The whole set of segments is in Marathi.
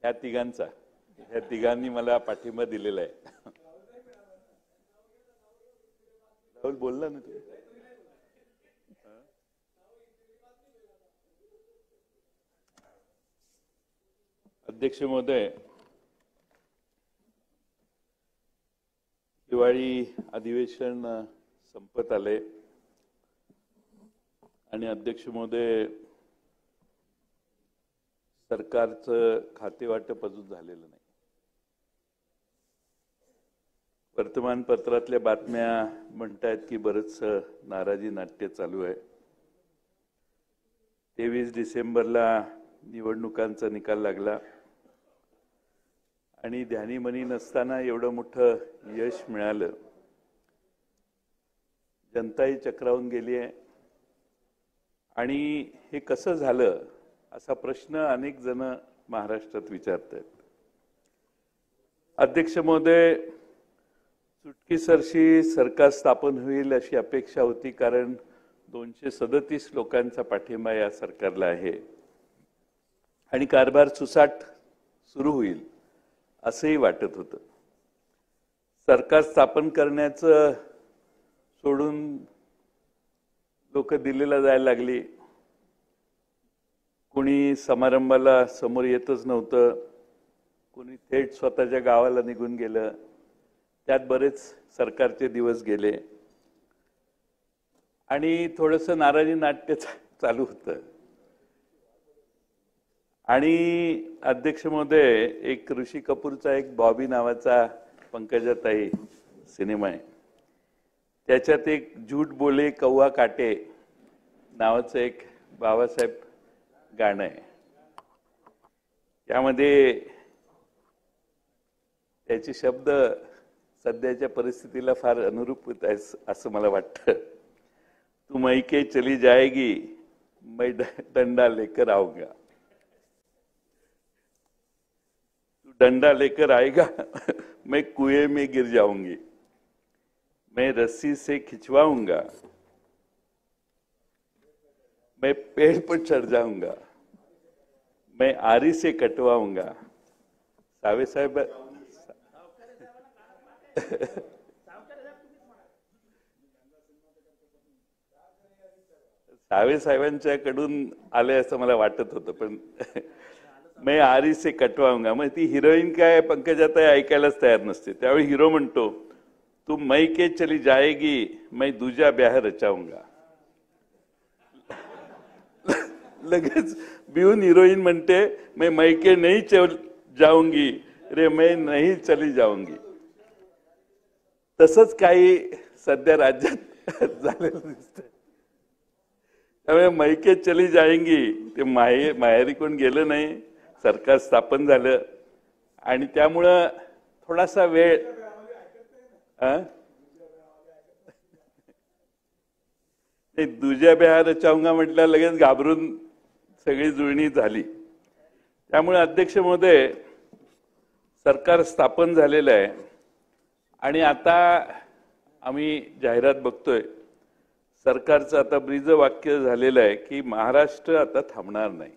ह्या तिघांचा, ह्या तिघांनी मला पाठिंबा दिलेला आहे. राहुल बोलला ना तू. अध्यक्ष महोदय, दिवाळी अधिवेशन संपत आले आणि अध्यक्ष महोदय सरकारचं खातेवाटप अजून झालेलं नाही. वर्तमानपत्रातल्या बातम्या म्हणतायत की बरंच नाराजी नाट्य चालू आहे. 23 डिसेंबरला निवडणुकांचा निकाल लागला आणि ध्यानीमनी नसताना एवढं मोठं यश मिळालं. जनताही चक्रावून गेली आहे आणि हे कसं झालं असा प्रश्न अनेक जण महाराष्ट्रात विचारतात. अध्यक्ष महोदय, चुटकीसरशी सरकार स्थापन होईल अशी अपेक्षा होती, कारण 237 लोकांचा पाठिंबा या सरकारला आहे आणि कारभार सुसाट सुरू होईल असंही वाटत होतं. सरकार स्थापन करण्याचं सोडून लोक दिल्लीला जायला लागली. कोणी समारंभाला समोर येतच नव्हतं, कोणी थेट स्वतःच्या गावाला निघून गेलं. त्यात बरेच सरकारचे दिवस गेले आणि थोडंसं नाराजी नाट्य चालू होतं. आणि अध्यक्ष महोदय, एक ऋषी कपूरचा एक बॉबी नावाचा पंकजाताई सिनेमा आहे, त्याच्यात एक झूठ बोले कौवा काटे नावाचं एक बाबासाहेब गाणं आहे. त्यामध्ये त्याचे शब्द सध्याच्या परिस्थितीला फार अनुरूप होत आहेत असं मला वाटतं. तू मैके चली जाएगी, मैं डंडा लेकर आऊंगा. तू डंडा लेकर आएगा, मैं कुएं में गिर जाऊंगी. मैं रस्सी से खिंचवाऊंगा, मैं पेड़ पर चढ़ जाऊंगा, मैं आरी से कटवाऊंगा. सावे साहेब सावे साहेबांच्याकडून आले असं मला वाटत होतं, पण मैं आरी से कटवाऊंगा. मग ती हिरोईन काय पंकजाताई ऐकायलाच तयार नसते. त्यावेळी हिरो म्हणतो, तू मैके चली जाएगी, मैं दूजा ब्याह रचाऊंगा. लगेच बिऊन हिरोईन म्हणते, मैं मैके नहीं चल जाऊंगी रे, मैं नहीं चली जाऊंगी. तसंच काही सध्या राज्यात झालेलं दिसतंय. त्यामुळे मैके चली जाएंगी ते माहेरी कोण गेलं नाही, सरकार स्थापन झालं आणि त्यामुळं थोडासा वेळ दुजा ब्याह रचाऊंगा म्हटलं, लगेच घाबरून सगळी जुळणी झाली. त्यामुळे अध्यक्ष महोदय, सरकार स्थापन झालेलं आहे आणि आता आम्ही जाहिरात बघतोय. सरकारचं आता ब्रीजवाक्य झालेलं आहे की महाराष्ट्र आता थांबणार नाही.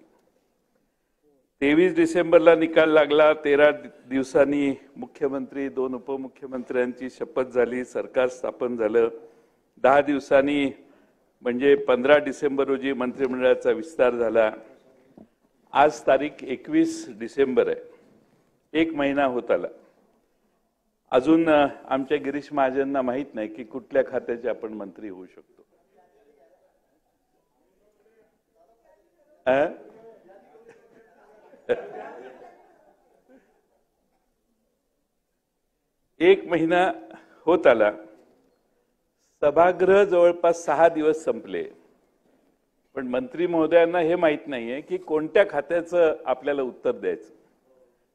23 डिसेंबरला निकाल लागला. 13 दिवसांनी मुख्यमंत्री, 2 उपमुख्यमंत्र्यांची शपथ झाली, सरकार स्थापन झालं. 10 दिवसांनी म्हणजे 15 डिसेंबर रोजी मंत्रिमंडळाचा विस्तार झाला. आज तारीख 21 डिसेंबर आहे. 1 महिना होत आला. अजून आमच्या गिरीश महाजनना माहित नाही की कुठल्या खात्याचे आपण मंत्री होऊ शकतो. एक महिना होत आला. सभागृह जवळपास 6 दिवस संपले, पण मंत्री महोदयांना हे माहित नाहीये की कोणत्या खात्याचं आपल्याला उत्तर द्यायचं.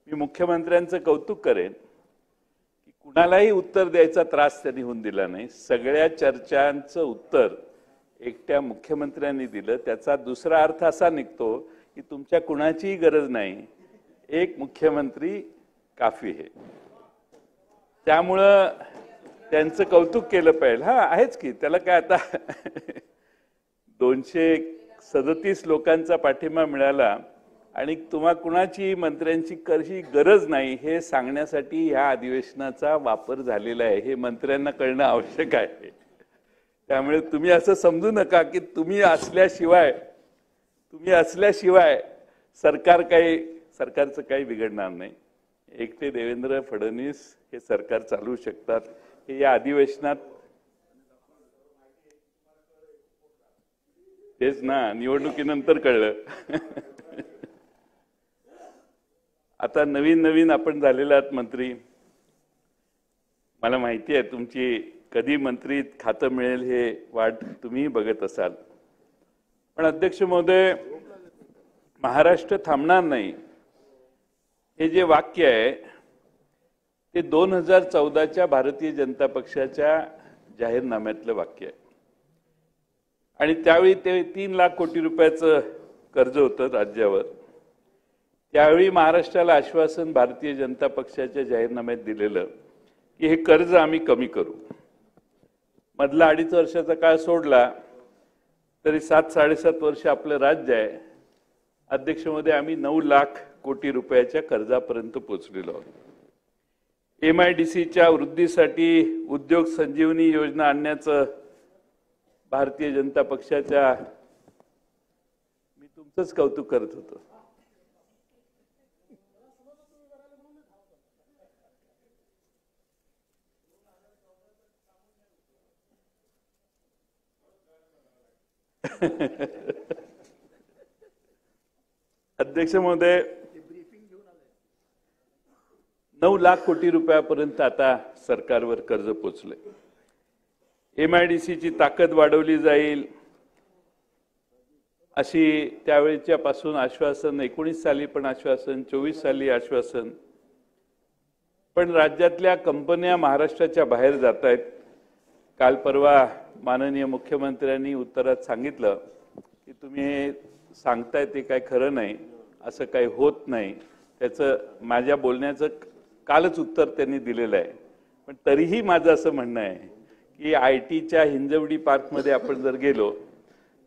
मी मुख्यमंत्र्यांचं कौतुक करेन की कुणालाही उत्तर द्यायचा त्रास त्यांनी होऊन दिला नाही. सगळ्या चर्चांचं उत्तर एकट्या मुख्यमंत्र्यांनी दिलं. त्याचा दुसरा अर्थ असा निघतो की तुमच्या कुणाचीही गरज नाही, एक मुख्यमंत्री काफी आहे. त्यामुळं त्यांचं कौतुक केलं पाहिजे. हा आहेच की, त्याला काय आता 237 लोकांचा पाठिंबा मिळाला आणि तुम्हा कुणाची मंत्र्यांची कशी गरज नाही हे सांगण्यासाठी ह्या अधिवेशनाचा वापर झालेला आहे, हे मंत्र्यांना कळणं आवश्यक आहे. त्यामुळे तुम्ही असं समजू नका की तुम्ही असल्याशिवाय सरकारचं काही बिघडणार नाही. एकटे देवेंद्र फडणवीस हे सरकार चालवू शकतात हे या अधिवेशनात तेच ना, निवडणुकीनंतर कळलं. आता नवीन आपण झालेले आहात मंत्री. मला माहिती आहे तुमची कधी मंत्री खातं मिळेल हे वाट तुम्ही बघत असाल. पण अध्यक्ष महोदय, महाराष्ट्र थांबणार नाही हे जे वाक्य आहे ते 2014च्या भारतीय जनता पक्षाच्या जाहीरनाम्यातलं वाक्य आहे. आणि त्यावेळी ते 3 लाख कोटी रुपयाचं कर्ज होतं राज्यावर. त्यावेळी महाराष्ट्राला आश्वासन भारतीय जनता पक्षाच्या जाहीरनाम्यात दिलेलं की हे कर्ज आम्ही कमी करू. मधला 2.5 वर्षाचा काळ सोडला तरी 7-7.5 वर्ष आपलं राज्य आहे. अध्यक्ष महोदय, आम्ही 9 लाख कोटी रुपयाच्या कर्जापर्यंत पोहोचलेलो आहोत. MIDCच्या वृद्धीसाठी उद्योग संजीवनी योजना आणण्याचं भारतीय जनता पक्षाच्या मी तुमचंच कौतुक करत होतो. अध्यक्ष महोदय, 9 लाख कोटी रुपयापर्यंत आता सरकारवर कर्ज पोचले. MIDCची ताकद वाढवली जाईल अशी त्यावेळच्या पासून आश्वासन, 19 साली पण आश्वासन, 24 साली आश्वासन. पण राज्यातल्या कंपन्या महाराष्ट्राच्या बाहेर जात आहेत. काल परवा माननीय मुख्यमंत्र्यांनी उत्तरात सांगितलं की तुम्ही सांगताय ते काय खरं नाही, असं काही होत नाही. त्याचं माझ्या बोलण्याचं कालच उत्तर त्यांनी दिलेलं आहे. पण तरीही माझं असं म्हणणं आहे की ITच्या हिंजवडी पार्कमध्ये आपण जर गेलो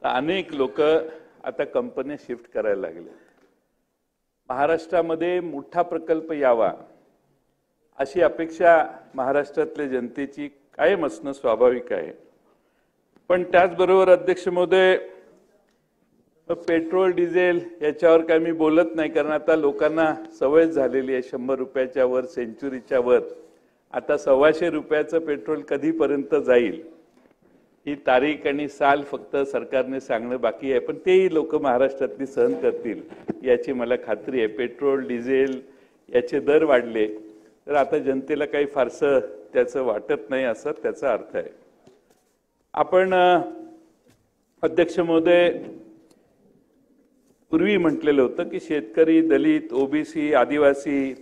तर अनेक लोक आता कंपन्या शिफ्ट करायला लागले. महाराष्ट्रामध्ये मोठा प्रकल्प यावा अशी अपेक्षा महाराष्ट्रातल्या जनतेची कायम असणं स्वाभाविक आहे. पण त्याचबरोबर अध्यक्ष महोदय, पेट्रोल डिझेल याच्यावर काय मी बोलत नाही, कारण आता लोकांना सवय झालेली आहे. 100 रुपयाच्या वर, सेंचुरीच्या वर. आता 125 रुपयाचं पेट्रोल कधीपर्यंत जाईल ही तारीख आणि साल फक्त सरकारने सांगणं बाकी आहे. पण तेही लोक महाराष्ट्रातली सहन करतील याची मला खात्री आहे. पेट्रोल डिझेल याचे दर वाढले तर आता जनतेला काही फारसं त्याचं वाटत नाही असं त्याचा अर्थ आहे. आपण अध्यक्ष महोदय, पूर्वी म्हटलेलं होतं की शेतकरी, दलित, OBC, आदिवासी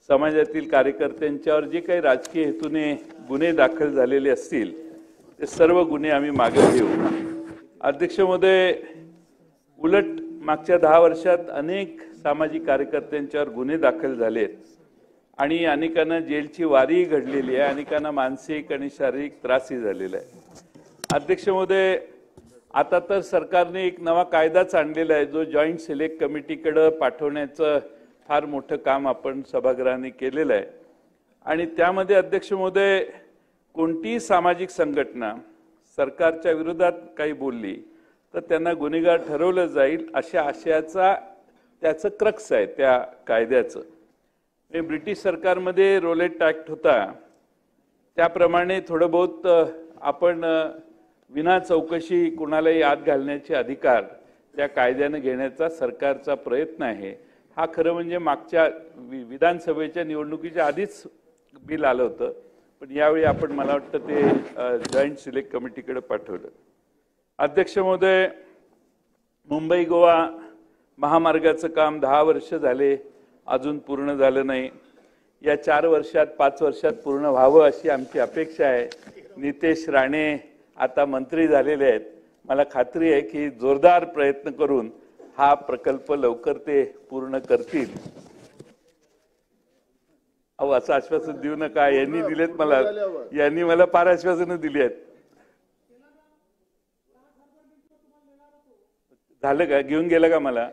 समाजातील कार्यकर्त्यांच्यावर जे काही राजकीय हेतूने गुन्हे दाखल झालेले असतील ते सर्व गुन्हे आम्ही मागे घेऊ. अध्यक्ष महोदय, उलट मागच्या 10 वर्षात अनेक सामाजिक कार्यकर्त्यांच्यावर गुन्हे दाखल झालेत आणि अनेकांना जेलची वारी घडलेली आहे. अनेकांना मानसिक आणि शारीरिक त्रासही झालेला आहे. अध्यक्ष महोदय, आता तर सरकारने एक नवा कायदाच आणलेला आहे जो जॉईंट सिलेक्ट कमिटीकडे पाठवण्याचं फार मोठं काम आपण सभागृहाने केलेलं आहे. आणि त्यामध्ये अध्यक्ष महोदय, कोणतीही सामाजिक संघटना सरकारच्या विरोधात काही बोलली तर त्यांना गुन्हेगार ठरवलं जाईल अशा आशयाचा त्याचं क्रक्स आहे त्या कायद्याचं. ब्रिटिश सरकारमध्ये रोलेट ॲक्ट होता त्याप्रमाणे थोडं बहुत आपण विना चौकशी कुणालाही आत घालण्याचे अधिकार त्या कायद्याने घेण्याचा सरकारचा प्रयत्न आहे. हा खरं म्हणजे मागच्या विधानसभेच्या निवडणुकीच्या आधीच बिल आलं होतं, पण यावेळी आपण मला वाटतं ते जॉईंट सिलेक्ट कमिटीकडे पाठवलं. अध्यक्ष महोदय, मुंबई गोवा महामार्गाचं काम 10 वर्ष झाले अजून पूर्ण झालं नाही. या 4 वर्षात 5 वर्षात पूर्ण व्हावं अशी आमची अपेक्षा आहे. नितेश राणे आता मंत्री झालेले आहेत. मला खात्री आहे की जोरदार प्रयत्न करून हा प्रकल्प लवकर ते पूर्ण करतील. अहो, असं आश्वासन देऊ नका. यांनी दिलेत मला, यांनी मला फार आश्वासनं दिली आहेत. झालं का? घेऊन गेलं का मला?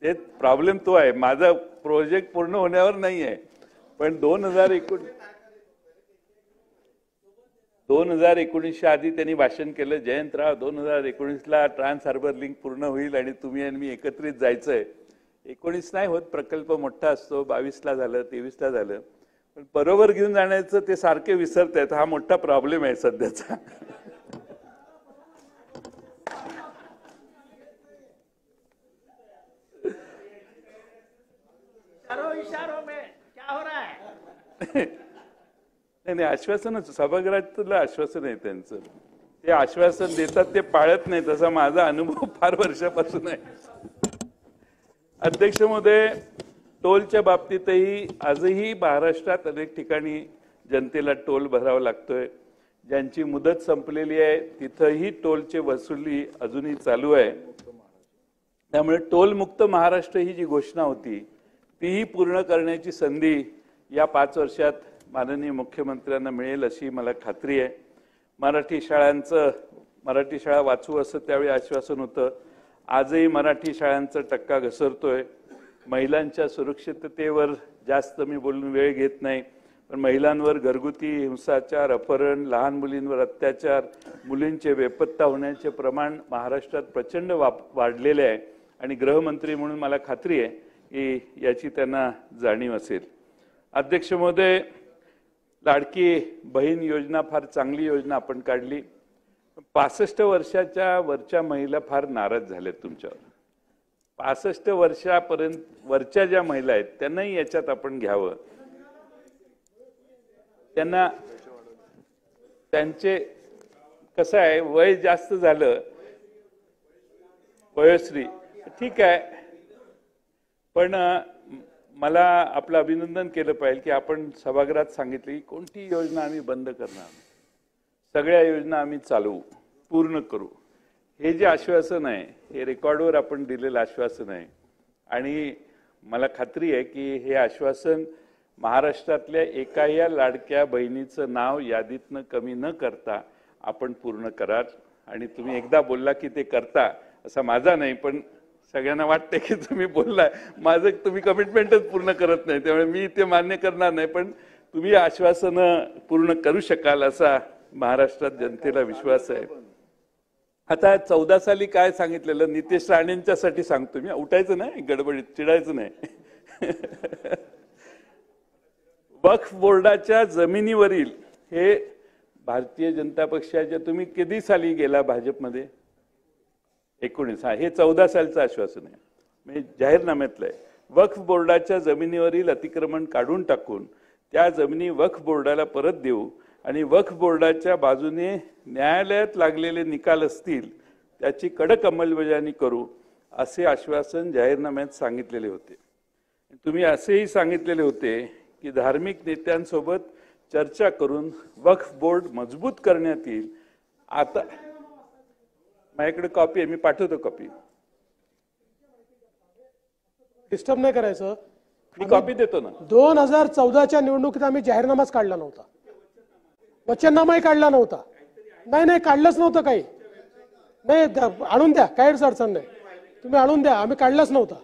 ते प्रॉब्लेम तो आहे, माझा प्रोजेक्ट पूर्ण होण्यावर नाही आहे. पण 2019 आधी त्यांनी भाषण केलं, जयंतराव 2019ला ट्रान्स हार्बर लिंक पूर्ण होईल आणि तुम्ही आणि मी एकत्रित जायचंय. 19 नाही होत, प्रकल्प मोठा असतो. 22ला झालं, 23ला झालं, पण बरोबर घेऊन जाण्याचं ते सारखे विसरतायत. हा मोठा प्रॉब्लेम आहे सध्याचा. इशारों में क्या हो रहा है? नाही, आश्वासनच सभागृहातलं आश्वासन आहे त्यांचं. ते आश्वासन देतात, ते पाळत नाही. तसा माझा अनुभव फार वर्षापासून आहे. अध्यक्ष महोदय, टोलच्या बाबतीतही आजही महाराष्ट्रात अनेक ठिकाणी जनतेला टोल भरावा लागतोय. ज्यांची मुदत संपलेली आहे तिथंही टोलची वसुली अजूनही चालू आहे. त्यामुळे टोल मुक्त महाराष्ट्र ही जी घोषणा होती तीही पूर्ण करण्याची संधी या 5 वर्षात माननीय मुख्यमंत्र्यांना मिळेल अशी मला खात्री आहे. मराठी शाळा वाचू असं त्यावेळी आश्वासन होतं. आजही मराठी शाळांचा टक्का घसरतोय. महिलांच्या सुरक्षिततेवर जास्त मी बोलून वेळ घेत नाही, पण महिलांवर घरगुती हिंसाचार, अपहरण, लहान मुलींवर अत्याचार, मुलींचे बेपत्ता होण्याचे प्रमाण महाराष्ट्रात प्रचंड वाढलेले आहे. आणि गृहमंत्री म्हणून मला खात्री आहे की याची त्यांना जाणीव असेल. अध्यक्ष महोदय, लाडकी बहीण योजना फार चांगली योजना आपण काढली. 65 वर्षाच्या वरच्या महिला फार नाराज झाल्यात तुमच्यावर. 65 वर्षापर्यंत वरच्या ज्या महिला आहेत त्यांनाही याच्यात आपण घ्यावं. त्यांना त्यांचे कसं आहे, वय जास्त झालं, वयोश्री ठीक आहे, पण मला आपलं अभिनंदन केलं पाहिजे की आपण सभागृहात सांगितले की कोणती योजना आम्ही बंद करणार, सगळ्या योजना आम्ही चालवू, पूर्ण करू. हे जे आश्वासन आहे हे रेकॉर्डवर आपण दिलेलं आश्वासन आहे. आणि मला खात्री आहे की हे आश्वासन महाराष्ट्रातल्या एकाही लाडक्या बहिणीचं नाव यादीतनं कमी न करता आपण पूर्ण कराल. आणि तुम्ही एकदा बोलला की ते करता असा माझा नाही, पण सगळ्यांना वाटते की तुम्ही बोललाय, माझं तुम्ही कमिटमेंटच पूर्ण करत नाही, त्यामुळे मी ते मान्य करणार नाही. पण तुम्ही आश्वासनं पूर्ण करू शकाल असा महाराष्ट्रात जनतेला विश्वास आहे. आता 14 साली काय सांगितलेलं, नितेश राणेंच्यासाठी सांगतो मी, उठायचं नाही, गडबडीत चिडायचं नाही. वक्फ बोर्डाच्या जमिनीवरील हे भारतीय जनता पक्षाच्या, तुम्ही किती साली गेला भाजपमध्ये? 19. हे 14 सालचं आश्वासन आहे, म्हणजे जाहीरनाम्यातलं आहे. वक्फ बोर्डाच्या जमिनीवरील अतिक्रमण काढून टाकून त्या जमिनी वक्फ बोर्डाला परत देऊ आणि वक्फ बोर्डाच्या बाजूने न्यायालयात लागलेले निकाल असतील त्याची कडक अंमलबजावणी करू असे आश्वासन जाहीरनाम्यात सांगितलेले होते. तुम्ही असेही सांगितलेले होते की धार्मिक नेत्यांसोबत चर्चा करून वक्फ बोर्ड मजबूत करण्यात येईल. आता माझ्याकडे कॉपी आहे, मी पाठवतो कॉपी. डिस्टर्ब नाही करायचं, मी कॉपी देतो ना. 2014च्या निवडणुकीत आम्ही जाहीरनामाच काढला नव्हता, वचननामाही काढला नव्हता. नाही काढलंच नव्हतं काही. नाही आणून द्या, काहीच अडचण नाही, तुम्ही आणून द्या, आम्ही काढलाच नव्हता.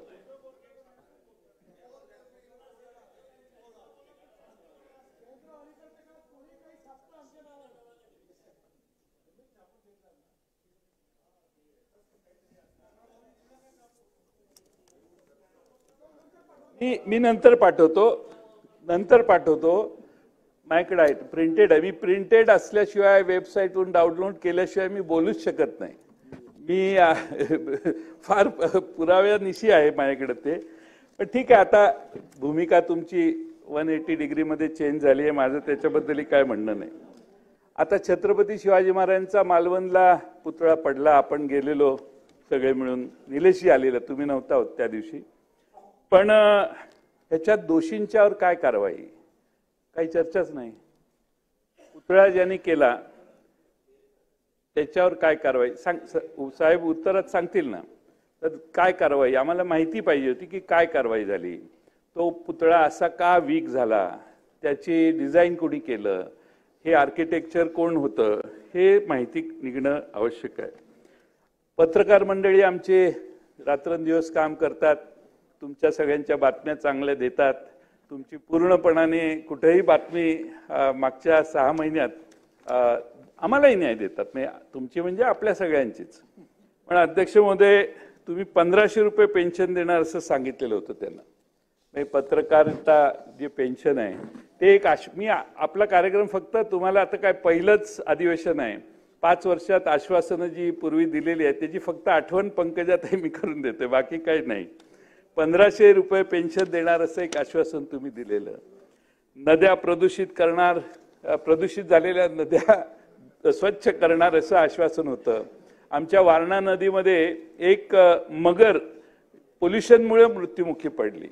मी नंतर पाठवतो, माझ्याकडे आहे, प्रिंटेड आहे. मी प्रिंटेड असल्याशिवाय वेबसाईटवरून डाउनलोड केल्याशिवाय मी बोलूच शकत नाही. मी फार पुराव्यानिशी आहे माझ्याकडे ते. पण ठीक आहे, आता भूमिका तुमची 180 डिग्रीमध्ये चेंज झाली आहे, माझं त्याच्याबद्दलही काय म्हणणं नाही. आता छत्रपती शिवाजी महाराजांचा मालवणला पुतळा पडला, आपण गेलेलो सगळे मिळून, निलेशजी आलेला, तुम्ही नव्हता होत त्या दिवशी. पण ह्याच्यात दोषींच्यावर काय कारवाई, काही चर्चाच नाही. पुतळा ज्यांनी केला त्याच्यावर काय कारवाई साहेब उत्तरात सांगतील ना. तर काय कारवाई आम्हाला माहिती पाहिजे होती की काय कारवाई झाली, तो पुतळा असा का वीक झाला, त्याची डिझाईन कोणी केलं, हे आर्किटेक्चर कोण होतं, हे माहिती निघणं आवश्यक आहे. पत्रकार मंडळी आमचे रात्रंदिवस काम करतात, तुमच्या सगळ्यांच्या बातम्या चांगल्या देतात. तुमची पूर्णपणाने कुठेही बातमी मागच्या 6 महिन्यात आम्हालाही न्याय देतात. तुमची म्हणजे आपल्या सगळ्यांचीच. पण अध्यक्ष महोदय, तुम्ही 1500 रुपये पेन्शन देणार असं सांगितलेलं होतं त्यांना. पत्रकारिता जे पेन्शन आहे ते एक मी आपला कार्यक्रम फक्त तुम्हाला आता काय पहिलंच अधिवेशन आहे, 5 वर्षात आश्वासनं जी पूर्वी दिलेली आहे त्याची फक्त आठवण पंकजाताई मी करून देते, बाकी काही नाही. 1500 रुपये पेन्शन देणार असं एक आश्वासन तुम्ही दिलेलं. नद्या प्रदूषित झालेल्या नद्या स्वच्छ करणार असं आश्वासन होतं. आमच्या वारणा नदीमध्ये एक मगर पोल्युशनमुळे मृत्युमुखी पडली.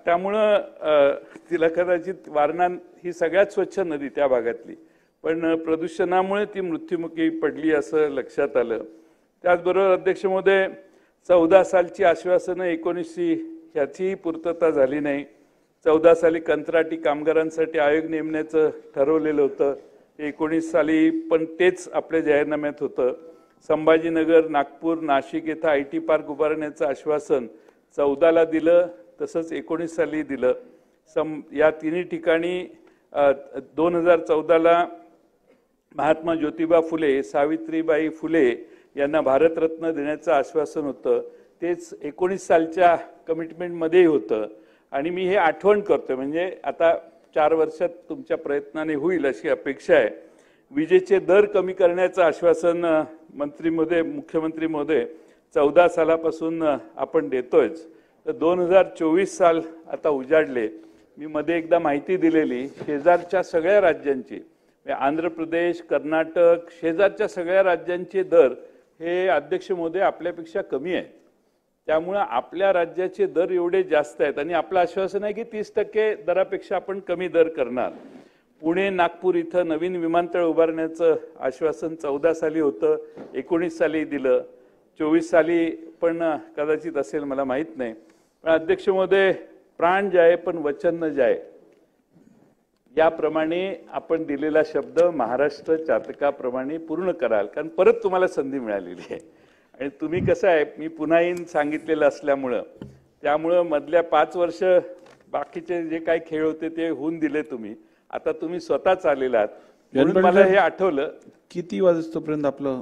त्यामुळं तिला कदाचित वारणा ही सगळ्यात स्वच्छ नदी त्या भागातली, पण प्रदूषणामुळे ती मृत्युमुखी पडली असं लक्षात आलं. त्याचबरोबर अध्यक्ष महोदय, 14 सालची आश्वासनं 19 ह्याचीही पूर्तता झाली नाही. 14 साली कंत्राटी कामगारांसाठी आयोग नेमण्याचं ठरवलेलं होतं, 19 साली पण तेच आपल्या जाहीरनाम्यात होतं. संभाजीनगर, नागपूर, नाशिक येथे IT पार्क उभारण्याचं आश्वासन 14ला दिलं, तसंच 19 साली दिलं. या तिन्ही ठिकाणी 2014ला महात्मा ज्योतिबा फुले, सावित्रीबाई फुले यांना भारतरत्न देण्याचं आश्वासन होतं, तेच 19 सालच्या कमिटमेंटमध्येही होतं. आणि मी हे आठवण करतोय, म्हणजे आता 4 वर्षात तुमच्या प्रयत्नाने होईल अशी अपेक्षा आहे. विजेचे दर कमी करण्याचं आश्वासन मुख्यमंत्री महोदय 14 सालापासून आपण देतोयच. तर 2024 साल आता उजाडले. मी मध्ये एकदा माहिती दिलेली, शेजारच्या सगळ्या राज्यांची, आंध्र प्रदेश, कर्नाटक, शेजारच्या सगळ्या राज्यांचे दर हे अध्यक्ष महोदय आपल्यापेक्षा कमी आहेत. त्यामुळे आपल्या राज्याचे दर एवढे जास्त आहेत आणि आपलं आश्वासन आहे की 30% दरापेक्षा आपण कमी दर करणार. पुणे, नागपूर इथं नवीन विमानतळ उभारण्याचं आश्वासन 14 साली होतं, 19 साली दिलं, 24 साली पण कदाचित असेल, मला माहीत नाही. पण अध्यक्ष महोदय, प्राण जाय पण वचन न जाय, याप्रमाणे आपण दिलेला शब्द महाराष्ट्र चातकाप्रमाणे पूर्ण कराल, कारण परत तुम्हाला संधी मिळालेली आहे. आणि तुम्ही कसं आहे, मी पुन्हा येईन सांगितलेलं असल्यामुळं, त्यामुळं मधल्या 5 वर्ष बाकीचे जे काही खेळ होते ते होऊन दिले तुम्ही. आता तुम्ही स्वतःच आलेला आहात, म्हणून मला हे आठवलं. किती वाजतोपर्यंत आपलं?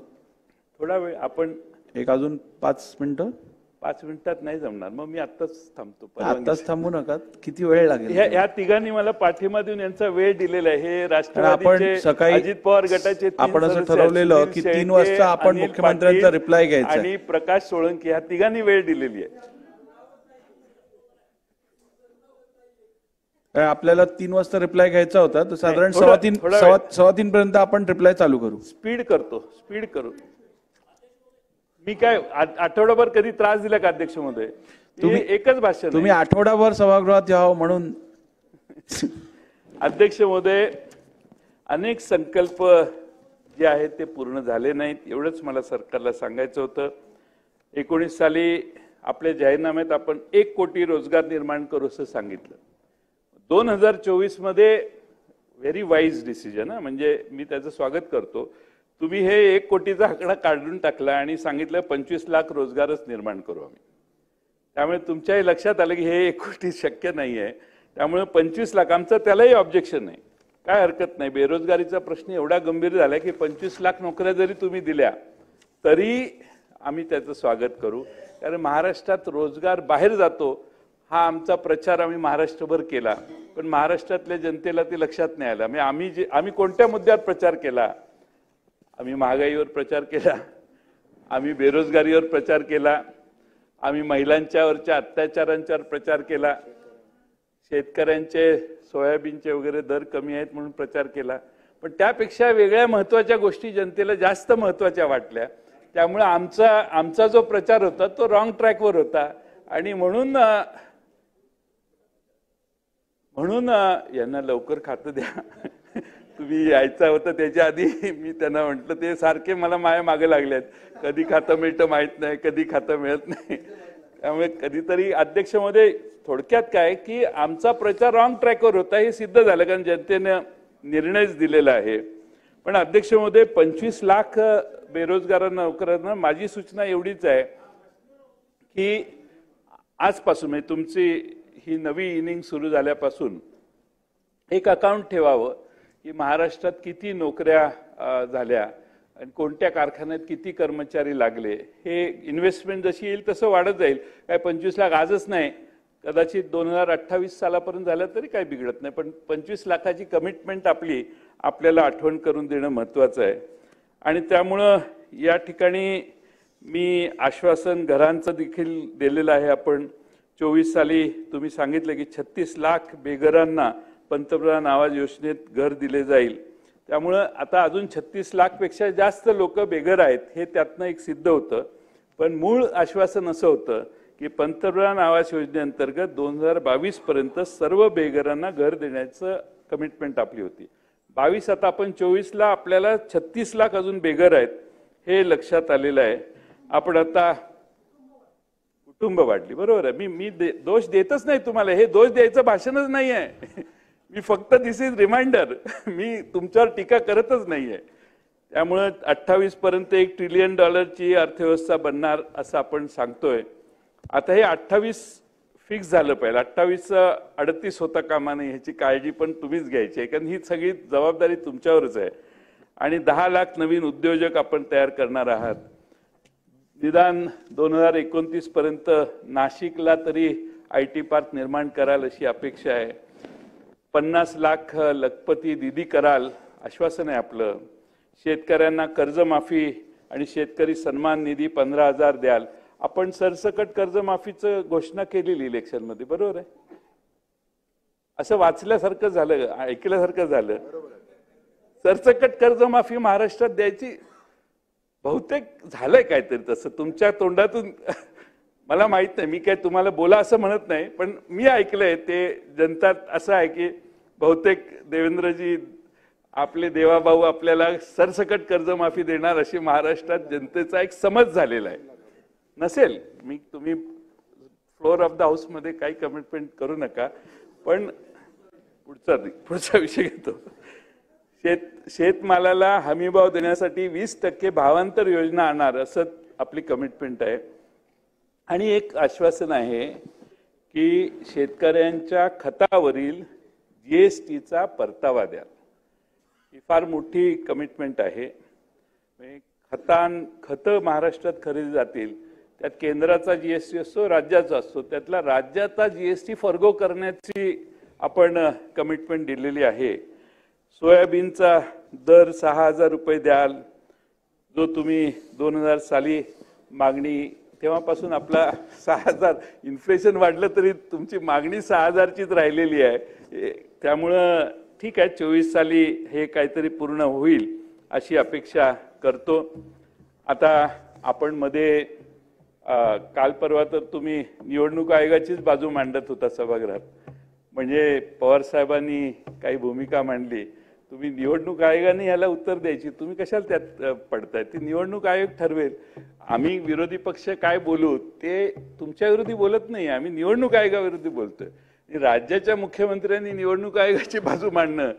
थोडा वेळ आपण एक अजून 5 मिनिटं. 5 मिनिटात नाही जमणार, मग मी आत्ताच थांबतो. आत्ताच थांबू नका, किती वेळ लागेल? ह्या तिघांनी मला पाठिंबा देऊन यांचा वेळ दिलेला आहे. हे राष्ट्रवादीचे सकाळी अजित पवार गटाचे आपण असं ठरवलेलं की 3 वाजता आपण मुख्यमंत्र्यांचा रिप्लाय घ्यायचा आणि प्रकाश सोळंकी, ह्या तिघांनी वेळ दिलेली आहे. आपल्याला 3 वाजता रिप्लाय घ्यायचा होता, तर साधारण 3:15 पर्यंत आपण रिप्लाय चालू करू. स्पीड करू. मी काय आठवडाभर कधी त्रास दिला का अध्यक्ष महोदय? तुम्ही एकच भाषण, तुम्ही आठवडाभर सभागृहात यावं म्हणून. अध्यक्ष महोदय, अनेक संकल्प जे आहेत ते पूर्ण झाले नाहीत, एवढंच मला सरकारला सांगायचं होतं. 19 साली आपल्या जाहीरनाम्यात आपण 1 कोटी रोजगार निर्माण करू असं सांगितलं. 2024 मध्ये व्हेरी वाईज डिसिजन, म्हणजे मी त्याचं स्वागत करतो. तुम्ही हे 1 कोटीचा आकडा काढून टाकला आणि सांगितलं 25 लाख रोजगारच निर्माण करू आम्ही. त्यामुळे तुमच्याही लक्षात आलं की हे 1 कोटी शक्य नाही आहे. त्यामुळे 25 लाख, आमचं त्यालाही ऑब्जेक्शन नाही, काय हरकत नाही. बेरोजगारीचा प्रश्न एवढा गंभीर झाला की 25 लाख नोकऱ्या जरी तुम्ही दिल्या तरी आम्ही त्याचं स्वागत करू. कारण महाराष्ट्रात रोजगार बाहेर जातो हा आमचा प्रचार आम्ही महाराष्ट्रभर केला, पण महाराष्ट्रातल्या जनतेला ते लक्षात नाही आलं. आम्ही कोणत्या मुद्द्यावर प्रचार केला? आम्ही महागाईवर प्रचार केला, आम्ही बेरोजगारीवर प्रचार केला, आम्ही महिलांच्यावरच्या अत्याचारांच्यावर प्रचार केला, शेतकऱ्यांचे सोयाबीनचे वगैरे दर कमी आहेत म्हणून प्रचार केला. पण त्यापेक्षा वेगळ्या महत्त्वाच्या गोष्टी जनतेला जास्त महत्त्वाच्या वाटल्या. त्यामुळे आमचा जो प्रचार होता तो रॉंग ट्रॅकवर होता. आणि म्हणून यांना लवकर खातं द्या. तुम्ही यायचं होतं त्याच्या आधी मी त्यांना म्हटलं, ते सारखे मला माझ्या मागे लागले आहेत, कधी खातं मिळतं माहीत नाही, कधी खातं मिळत नाही. त्यामुळे कधीतरी अध्यक्ष महोदय, थोडक्यात काय की आमचा प्रचार रॉंग ट्रॅकवर होता हे सिद्ध झालं, कारण जनतेने निर्णयच दिलेला आहे. पण अध्यक्ष महोदय, 25 लाख बेरोजगारांना नोकऱ्यांना माझी सूचना एवढीच आहे की आजपासून म्हणजे तुमची ही नवी इनिंग सुरू झाल्यापासून एक अकाउंट ठेवावं की महाराष्ट्रात किती नोकऱ्या झाल्या आणि कोणत्या कारखान्यात किती कर्मचारी लागले. हे इन्व्हेस्टमेंट जशी येईल तसं वाढत जाईल. काय 25 लाख आजच नाही, कदाचित 2028 सालापर्यंत झालं तरी काही बिघडत नाही, पण 25 लाखाची कमिटमेंट आपल्याला आठवण करून देणं महत्त्वाचं आहे. आणि त्यामुळं या ठिकाणी मी आश्वासन घरांचं देखील दिलेलं आहे. आपण 24 साली तुम्ही सांगितलं की 36 लाख बेघरांना पंतप्रधान आवास योजनेत घर दिले जाईल. त्यामुळं आता अजून 36 लाखपेक्षा जास्त लोक बेघर आहेत हे त्यातनं एक सिद्ध होतं. पण मूळ आश्वासन असं होतं की पंतप्रधान आवास योजनेअंतर्गत 2022 पर्यंत सर्व बेघरांना घर देण्याचं कमिटमेंट आपली होती. 22 आता आपण 24ला आपल्याला 36 लाख अजून बेघर आहेत हे लक्षात आलेलं आहे. आपण आता कुटुंब वाढली, बरोबर आहे. मी दोष देतच नाही तुम्हाला, हे दोष द्यायचं भाषणच नाही आहे. मी फक्त दिस इज रिमाइंडर, मी तुमच्यावर टीका करतच नाहीये. त्यामुळे 28 पर्यंत $1 ट्रिलियन अर्थव्यवस्था बनणार असं आपण सांगतोय. आता हे 28 फिक्स झालं पाहिजे, 28 38 होता कामा नये ह्याची काळजी पण तुम्हीच घ्यायची आहे, कारण ही सगळी जबाबदारी तुमच्यावरच आहे. आणि 10 लाख नवीन उद्योजक आपण तयार करणार आहात. निदान 2029 पर्यंत नाशिकला तरी IT पार्क निर्माण कराल अशी अपेक्षा आहे. 50 लाख लखपती दीदी कराल आश्वासन आहे आपलं. शेतकऱ्यांना कर्जमाफी आणि शेतकरी सन्मान निधी 15,000 द्याल. आपण सरसकट कर्जमाफीचं घोषणा केलेली इलेक्शनमध्ये, बरोबर आहे. असं वाचल्यासारखं झालं, ऐकल्यासारखं झालं. सरसकट कर्जमाफी महाराष्ट्रात द्यायची बहुतेक झालंय काहीतरी तसं तुमच्या तोंडातून. मला माहित नाही, मी काय तुम्हाला बोला असं म्हणत नाही, पण मी ऐकलंय ते जनता असं आहे की बहुतेक देवेंद्रजी आपले देवाभाऊ आपल्याला सरसकट कर्जमाफी देणार अशी महाराष्ट्रात जनतेचा एक समज झालेला आहे. नसेल, तुम्ही फ्लोअर ऑफ द हाऊस मध्ये काही कमिटमेंट करू नका. पण पुढचा विषय घेतो. शेतमालाला हमीभाव देण्यासाठी 20% भावांतर योजना आणणार असं आपली कमिटमेंट आहे. आणि एक आश्वासन आहे की शेतकऱ्यांच्या खतावरील GSTचा परतावा द्या. ही फार मोठी कमिटमेंट आहे. खतं महाराष्ट्रात खरेदी जातील, त्यात केंद्राचा GST असतो, राज्याचा असतो, त्यातला राज्याचा GST फॉरगो करण्याची आपण कमिटमेंट दिलेली आहे. सोयाबीनचा दर 6,000 रुपये द्याल, जो तुम्ही 2000 साली मागणी, तेव्हापासून आपला 6,000, इन्फ्लेशन वाढलं तरी तुमची मागणी 6,000चीच राहिलेली आहे. त्यामुळं ठीक आहे, 24 साली हे काहीतरी पूर्ण होईल अशी अपेक्षा करतो. आता आपण मध्ये काल परवा तर तुम्ही निवडणूक आयोगाचीच बाजू मांडत होता सभागृहात. म्हणजे पवार साहेबांनी काही भूमिका मांडली, तुम्ही निवडणूक आयोगाने याला उत्तर द्यायची, तुम्ही कशाला त्यात पडताय. ती निवडणूक आयोग ठरवेल. आम्ही विरोधी पक्ष काय बोलू ते तुमच्या विरोधी बोलत नाही, आम्ही निवडणूक आयोगाविरोधी बोलतोय. राज्याच्या मुख्यमंत्र्यांनी निवडणूक आयोगाची बाजू मांडणं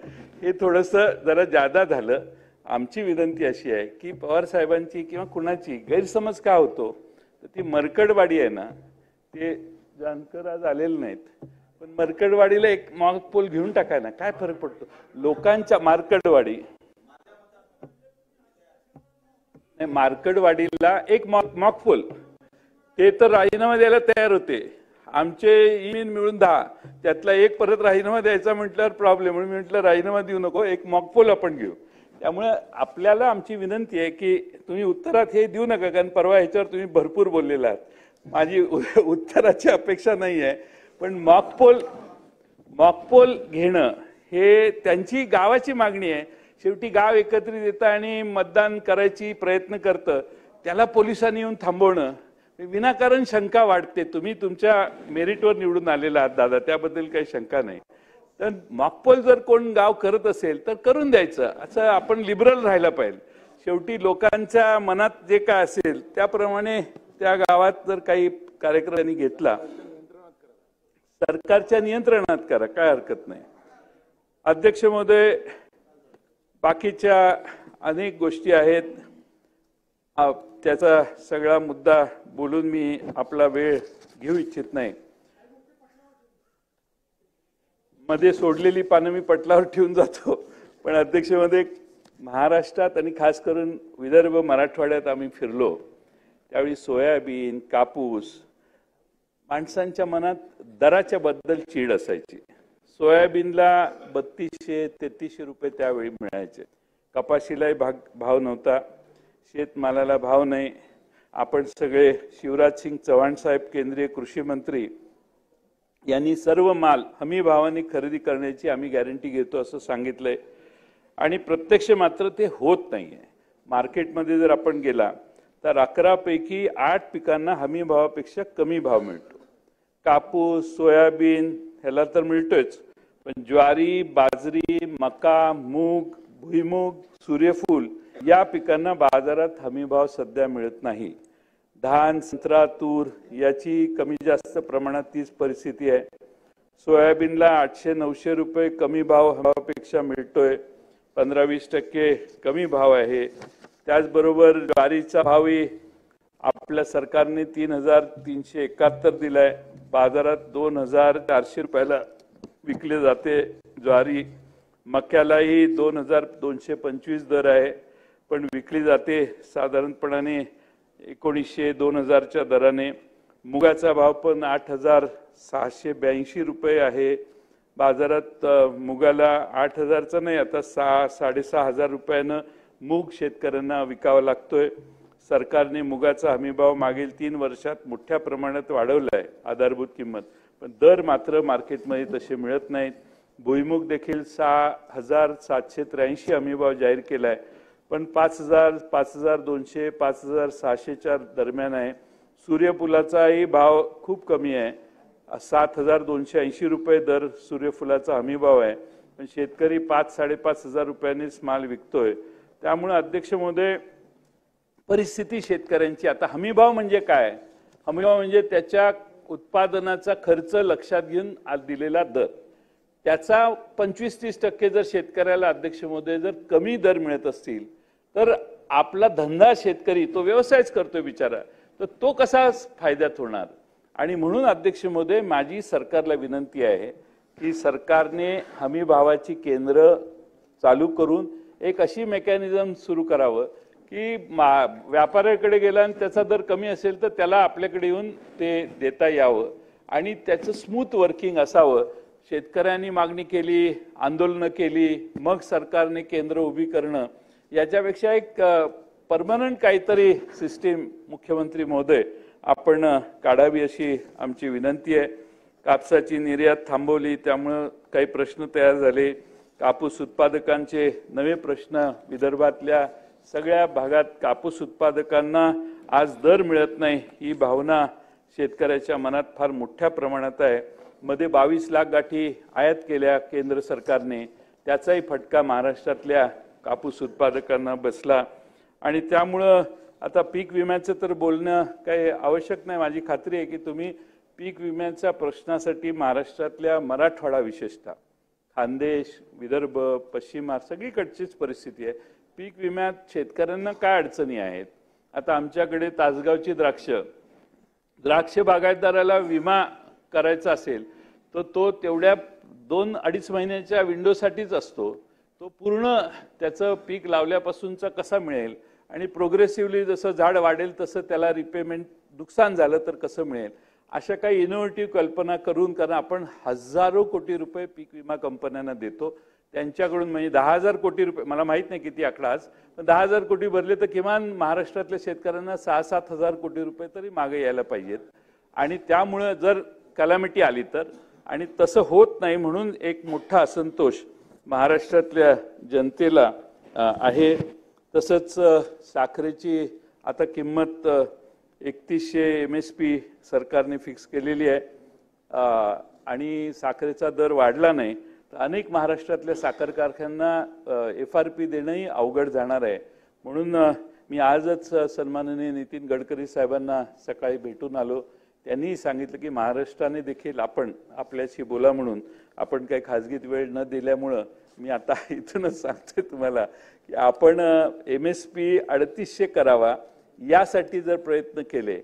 हे थोडंसं जरा जादा झालं. आमची विनंती अशी आहे की पवार साहेबांची किंवा कुणाची गैरसमज का होतो, तर ती मरकडवाडी आहे ना, ते जानकर आज आलेले नाहीत, पण मरकडवाडीला एक मॉक पोल घेऊन टाकाय ना, काय फरक पडतो लोकांच्या. मार्कडवाडीला एक मॉक पोल, ते तर राजीनामा द्यायला तयार होते. आमचे ईमेल मिळून 10, त्यातला एक परत राजीनामा द्यायचा म्हटल्यावर प्रॉब्लेम, म्हणून मी म्हटलं राजीनामा देऊ नको, एक मॉक पोल आपण घेऊ. त्यामुळे आपल्याला आमची विनंती आहे की तुम्ही उत्तरात हे देऊ नका, कारण परवा ह्याच्यावर तुम्ही भरपूर बोललेला आहात. माझी उत्तराची अपेक्षा नाही आहे, पण मॉकपोल घेणं हे त्यांची गावाची मागणी आहे. शेवटी गाव एकत्रित येतं आणि मतदान करायची प्रयत्न करतं, त्याला पोलिसांनी येऊन थांबवणं विनाकारण शंका वाढते. तुम्ही तुमच्या मेरिटवर निवडून आलेला आहात दादा, त्याबद्दल काही शंका नाही. तर मॉकपोल जर कोण गाव करत असेल तर करून द्यायचं, असं आपण लिबरल राहायला पाहिजे. शेवटी लोकांच्या मनात जे काय असेल त्याप्रमाणे त्या गावात जर काही कार्यक्रम त्यांनी घेतला, सरकारच्या नियंत्रणात करा, काय हरकत नाही. अध्यक्ष महोदय, बाकीच्या अनेक गोष्टी आहेत, त्याचा सगळा मुद्दा बोलून मी आपला वेळ घेऊ इच्छित नाही. मध्ये सोडलेली पानं मी पटलावर ठेवून जातो, पण अध्यक्षमध्ये महाराष्ट्रात आणि खास करून विदर्भ मराठवाड्यात आम्ही फिरलो त्यावेळी सोयाबीन, कापूस, माणसांच्या मनात दराच्या बद्दल चीड असायची. सोयाबीनला 3200-3300 रुपये त्यावेळी मिळायचे. कपाशीलाही भाव नव्हता, शेतमालाला भाव नाही. आपण सगळे शिवराज सिंग चौहान साहेब केंद्रीय कृषी मंत्री यांनी सर्व माल हमी भावाने खरेदी करण्याची आम्ही गॅरंटी घेतो असं सांगितलंय आणि प्रत्यक्ष मात्र ते होत नाहीये. मार्केटमध्ये जर आपण गेला तर 11 पैकी 8 पिकांना हमी भावापेक्षा कमी भाव मिळतो. कापूस, सोयाबीन ह्याला तर मिळतोच, पण ज्वारी, बाजरी, मका, मूग, भुईमूग, सूर्यफूल या पिकांना बाजारात हमी भाव सध्या मिळत नाही. धान, संत्रा, तूर याची कमी जास्त प्रमाणात तीच परिस्थिती आहे. सोयाबीनला 800-900 रुपये कमी भाव हमीभावापेक्षा मिळतोय, 15-20% कमी भाव आहे. त्याचबरोबर ज्वारीचा भावही आपल्या सरकारने 3371 दिलाय, बाजारात 2400 रुपयाला विकले जाते ज्वारी. मक्यालाही 2225 दर आहे, पण विकली जाते साधारणपणाने 1900-2000च्या दराने. मुगाचा भाव पण 8682 रुपये आहे. बाजारात मुगाला 8000चा नाही, आता 6,500 रुपयानं मूग शेतकऱ्यांना विकावा लागतोय. सरकारने मुगाचा हमीभाव मागील 3 वर्षात मोठ्या प्रमाणात वाढवलाय आधारभूत किंमत, पण दर मात्र मार्केटमध्ये तसे मिळत नाहीत. भुईमुग देखील 6783 हमीभाव जाहीर केलाय, पण 5000, 5200, 5600च्या दरम्यान आहे. सूर्यफुलाचाही भाव खूप कमी आहे, 7280 रुपये दर सूर्यफुलाचा हमीभाव आहे, पण शेतकरी 5-5.5 रुपयांनीच माल विकतोय. त्यामुळे अध्यक्ष महोदय, परिस्थिती शेतकऱ्यांची आता हमीभाव म्हणजे काय? हमीभाव म्हणजे त्याच्या उत्पादनाचा खर्च लक्षात घेऊन दिलेला दर. त्याचा 25-30% जर शेतकऱ्याला अध्यक्ष महोदय जर कमी दर मिळत असतील तर आपला धंदा शेतकरी तो व्यवसायच करतोय बिचारा, तर तो कसा फायद्यात होणार? आणि म्हणून अध्यक्ष महोदय माझी सरकारला विनंती आहे की सरकारने हमी भावाची केंद्र चालू करून एक अशी मेकॅनिझम सुरू करावं की व्यापाऱ्याकडे गेला आणि त्याचा दर कमी असेल तर त्याला आपल्याकडे येऊन ते देता यावं आणि त्याचं स्मूथ वर्किंग असावं. शेतकऱ्यांनी मागणी केली, आंदोलनं केली, मग सरकारने केंद्र उभी करणं, याच्यापेक्षा एक परमनंट काहीतरी सिस्टीम मुख्यमंत्री महोदय आपण काढावी अशी आमची विनंती आहे. कापसाची निर्यात थांबवली, त्यामुळे काही प्रश्न तयार झाले. कापूस उत्पादकांचे नवे प्रश्न, विदर्भातल्या सगळ्या भागात कापूस उत्पादकांना आज दर मिळत नाही, ही भावना शेतकऱ्याच्या मनात फार मोठ्या प्रमाणात आहे. मध्ये 22 लाख गाठी आयात केल्या केंद्र सरकारने, त्याचाही फटका महाराष्ट्रातल्या कापूस उत्पादकांना बसला. आणि त्यामुळं आता पीक विम्याचं तर बोलणं काही आवश्यक नाही. माझी खात्री आहे की तुम्ही पीक विम्याच्या प्रश्नासाठी महाराष्ट्रातल्या मराठवाडा, विशेषतः खानदेश, विदर्भ, पश्चिम महाराष्ट्र सगळीकडचीच परिस्थिती आहे. पीक विम्यात शेतकऱ्यांना काय अडचणी आहेत? आता आमच्याकडे तासगावची द्राक्ष बागायतदाराला विमा करायचा असेल तर तो तेवढ्या 2-2.5 महिन्याच्या विंडोसाठीच असतो. तो पूर्ण त्याचं पीक लावल्यापासूनचा कसा मिळेल आणि प्रोग्रेसिव्हली जसं झाड वाढेल तसं त्याला रिपेमेंट, नुकसान झालं तर कसं मिळेल, अशा काही इनोव्हेटिव्ह कल्पना करून, कारण आपण हजारो कोटी रुपये पीक विमा कंपन्यांना देतो, त्यांच्याकडून म्हणजे 10,000 कोटी रुपये, मला माहित नाही किती आकडा आज, पण 10,000 कोटी भरले तर किमान महाराष्ट्रातल्या शेतकऱ्यांना 6-7 हजार कोटी रुपये तरी मागे यायला पाहिजेत. आणि त्यामुळे जर कॅलॅमिटी आली तर, आणि तसं होत नाही म्हणून एक मोठा असंतोष महाराष्ट्रातल्या जनतेला आहे. तसंच साखरेची आता किंमत 3100 MSP सरकारने फिक्स केलेली आहे आणि साखरेचा दर वाढला नाही तर अनेक महाराष्ट्रातल्या साखर कारखान्यांना FRP देणंही अवघड जाणार आहे. म्हणून मी आजच सन्माननीय नितीन गडकरी साहेबांना सकाळी भेटून आलो. त्यांनी सांगितलं की महाराष्ट्राने देखील आपल्याशी बोला म्हणून, आपण काही खाजगीत वेळ न दिल्यामुळं मी आता इथूनच सांगतोय तुम्हाला की आपण MSP 3800 करावा यासाठी जर प्रयत्न केले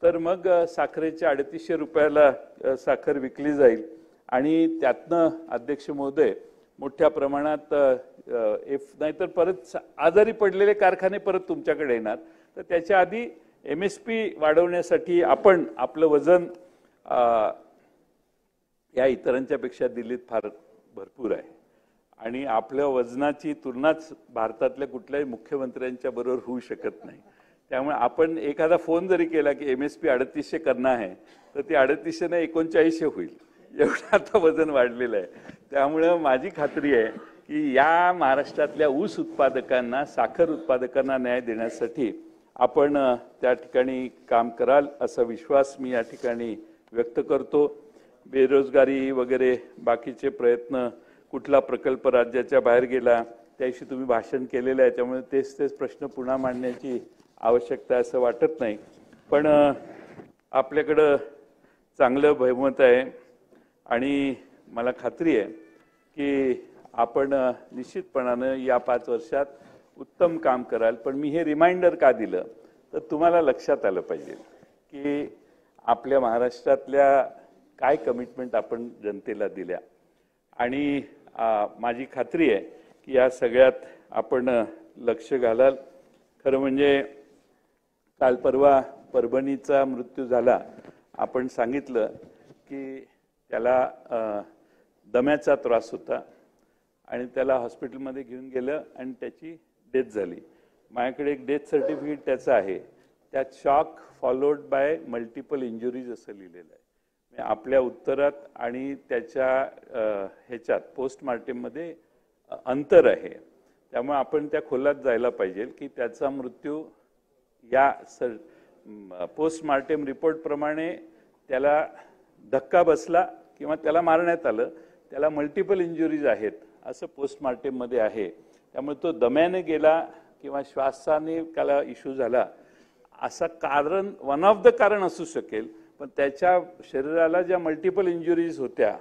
तर मग साखरेच्या 350 रुपयाला साखर विकली जाईल आणि त्यातनं अध्यक्ष महोदय मोठ्या प्रमाणात नाहीतर परत आजारी पडलेले कारखाने परत तुमच्याकडे येणार. तर त्याच्या आधी MSP वाढवण्यासाठी आपण आपलं वजन या इतरांच्या पेक्षा दिल्लीत फार भरपूर आहे आणि आपल्या वजनाची तुलनाच भारतातल्या कुठल्याही मुख्यमंत्र्यांच्या बरोबर होऊ शकत नाही. त्यामुळे आपण एखादा फोन जरी केला की MSP 3800 करना है तर ती 3800 ने 3900 होईल, एवढं आता वजन वाढलेलं आहे. त्यामुळे माझी खात्री आहे की या महाराष्ट्रातल्या ऊस उत्पादकांना, साखर उत्पादकांना न्याय देण्यासाठी आपण त्या ठिकाणी काम कराल असा विश्वास मी या ठिकाणी व्यक्त करतो. बेरोजगारी वगैरे बाकीचे प्रयत्न, कुठला प्रकल्प राज्याच्या बाहेर गेला त्याविषयी तुम्ही भाषण केलेलं आहे, त्यामुळे तेच प्रश्न पुन्हा मांडण्याची आवश्यकता असं वाटत नाही. पण आपल्याकडं चांगलं बहुमत आहे आणि मला खात्री आहे की आपण निश्चितपणानं या 5 वर्षात उत्तम काम कराल. पण मी हे रिमाइंडर का दिलं तर तुम्हाला लक्षात आलं पाहिजे की आपल्या महाराष्ट्रातल्या काय कमिटमेंट आपण जनतेला दिल्या आणि माझी खात्री आहे की या सगळ्यात आपण लक्ष घालाल. खरं म्हणजे काल परवा परभणीचा मृत्यू झाला. आपण सांगितलं की त्याला दम्याचा त्रास होता आणि त्याला हॉस्पिटलमध्ये घेऊन गेलं आणि त्याची डेथ झाली. माझ्याकडे एक डेथ सर्टिफिकेट त्याचं आहे, त्यात shock followed by multiple injuries असं लिहिलेलं आहे. आपल्या उत्तरात आणि त्याच्या ह्याच्यात पोस्टमार्टममध्ये अंतर आहे. त्यामुळे आपण त्या खोलात जायला पाहिजे की त्याचा मृत्यू या पोस्टमार्टम रिपोर्ट प्रमाणे त्याला धक्का बसला किंवा त्याला मारण्यात आलं, त्याला मल्टिपल इंजुरीज आहेत असं पोस्टमार्टममध्ये आहे. त्यामुळे तो दम्याने गेला किंवा श्वासाने त्याला इश्यू झाला असं कारण वन ऑफ द कारण असू शकेल. पण त्याच्या शरीराला ज्या मल्टिपल इंजुरीज होत्या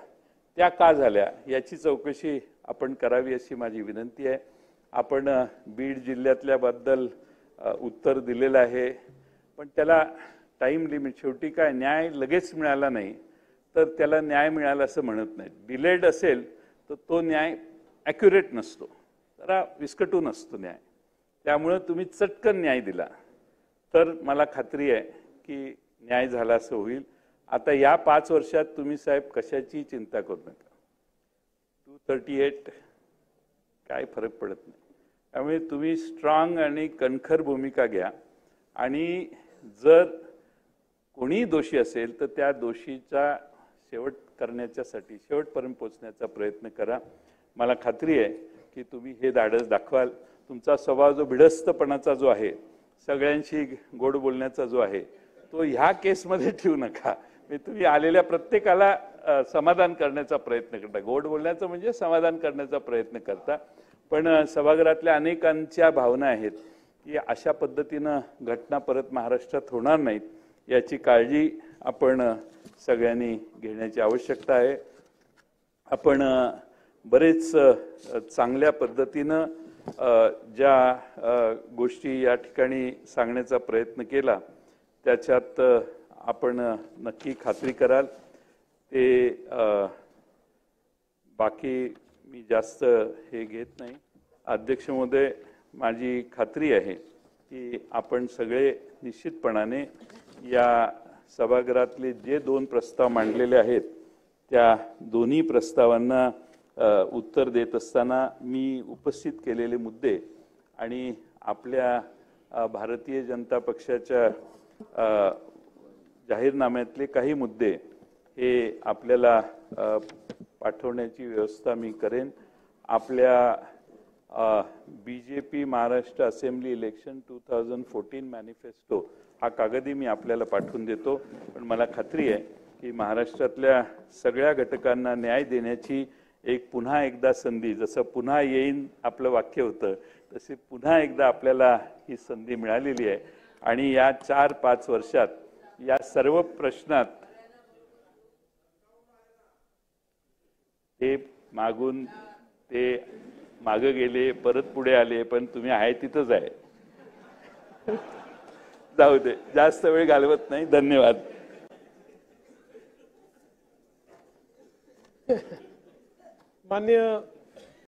त्या का झाल्या याची चौकशी आपण करावी अशी माझी विनंती आहे. आपण बीड जिल्ह्यातल्याबद्दल उत्तर दिलेलं आहे, पण त्याला टाइम लिमिट, शेवटी काय न्याय लगेच मिळाला नाही तर त्याला न्याय मिळाला असं म्हणत नाही. डिलेड असेल तर तो न्याय ॲक्युरेट नसतो, जरा विस्कटून असतो न्याय. त्यामुळं तुम्ही चटकन न्याय दिला तर मला खात्री आहे की न्याय झाला असं होईल. आता या 5 वर्षात तुम्ही साहेब कशाची चिंता करू नका. 238 काय फरक पडत नाही. त्यामुळे तुम्ही स्ट्रॉंग आणि कणखर भूमिका घ्या आणि जर कोणी दोषी असेल तर त्या दोषीचा शेवट करण्याच्यासाठी, शेवटपर्यंत पोहोचण्याचा प्रयत्न करा. मला खात्री आहे की तुम्ही हे धाडस दाखवाल. तुमचा स्वभाव जो भिडस्तपणाचा जो आहे, सगळ्यांशी गोड बोलण्याचा जो आहे, तो ह्या केसमध्ये ठेवू नका. तुम्ही आलेल्या प्रत्येकाला समाधान करण्याचा प्रयत्न करता, गोड बोलण्याचं म्हणजे समाधान करण्याचा प्रयत्न करता. पण सभागृहातल्या अनेकांच्या भावना आहेत की अशा पद्धतीनं घटना परत महाराष्ट्रात होणार नाहीत याची काळजी आपण सगळ्यांनी घेण्याची आवश्यकता आहे. आपण बरेच चांगल्या पद्धतीनं ज्या गोष्टी या ठिकाणी सांगण्याचा प्रयत्न केला त्याच्यात आपण नक्की खात्री कराल. ते बाकी मी जास्त हे घेत नाही. अध्यक्ष महोदय, माझी खात्री आहे की आपण सगळे निश्चितपणाने या सभागृहातले जे 2 प्रस्ताव मांडलेले आहेत त्या दोन्ही प्रस्तावांना उत्तर देत असताना मी उपस्थित केलेले मुद्दे आणि आपल्या भारतीय जनता पक्षाच्या जाहीरनाम्यातले काही मुद्दे हे आपल्याला पाठवण्याची व्यवस्था मी करेन. आपल्या BJP Maharashtra assembly election 2014 manifesto हा कागदही मी आपल्याला पाठवून देतो. पण मला खात्री आहे की महाराष्ट्रातल्या सगळ्या घटकांना न्याय देण्याची एक पुन्हा एकदा संधी, जसं पुन्हा येईन आपलं वाक्य होतं तसे पुन्हा एकदा आपल्याला ही संधी मिळालेली आहे. आणि या 4-5 वर्षात या सर्व प्रश्नात ते मागून ते मागे गेले, परत पुढे आले, पण तुम्ही आहे तिथंच आहे. जाऊ दे, जास्त वेळ घालवत नाही. धन्यवाद. माननीय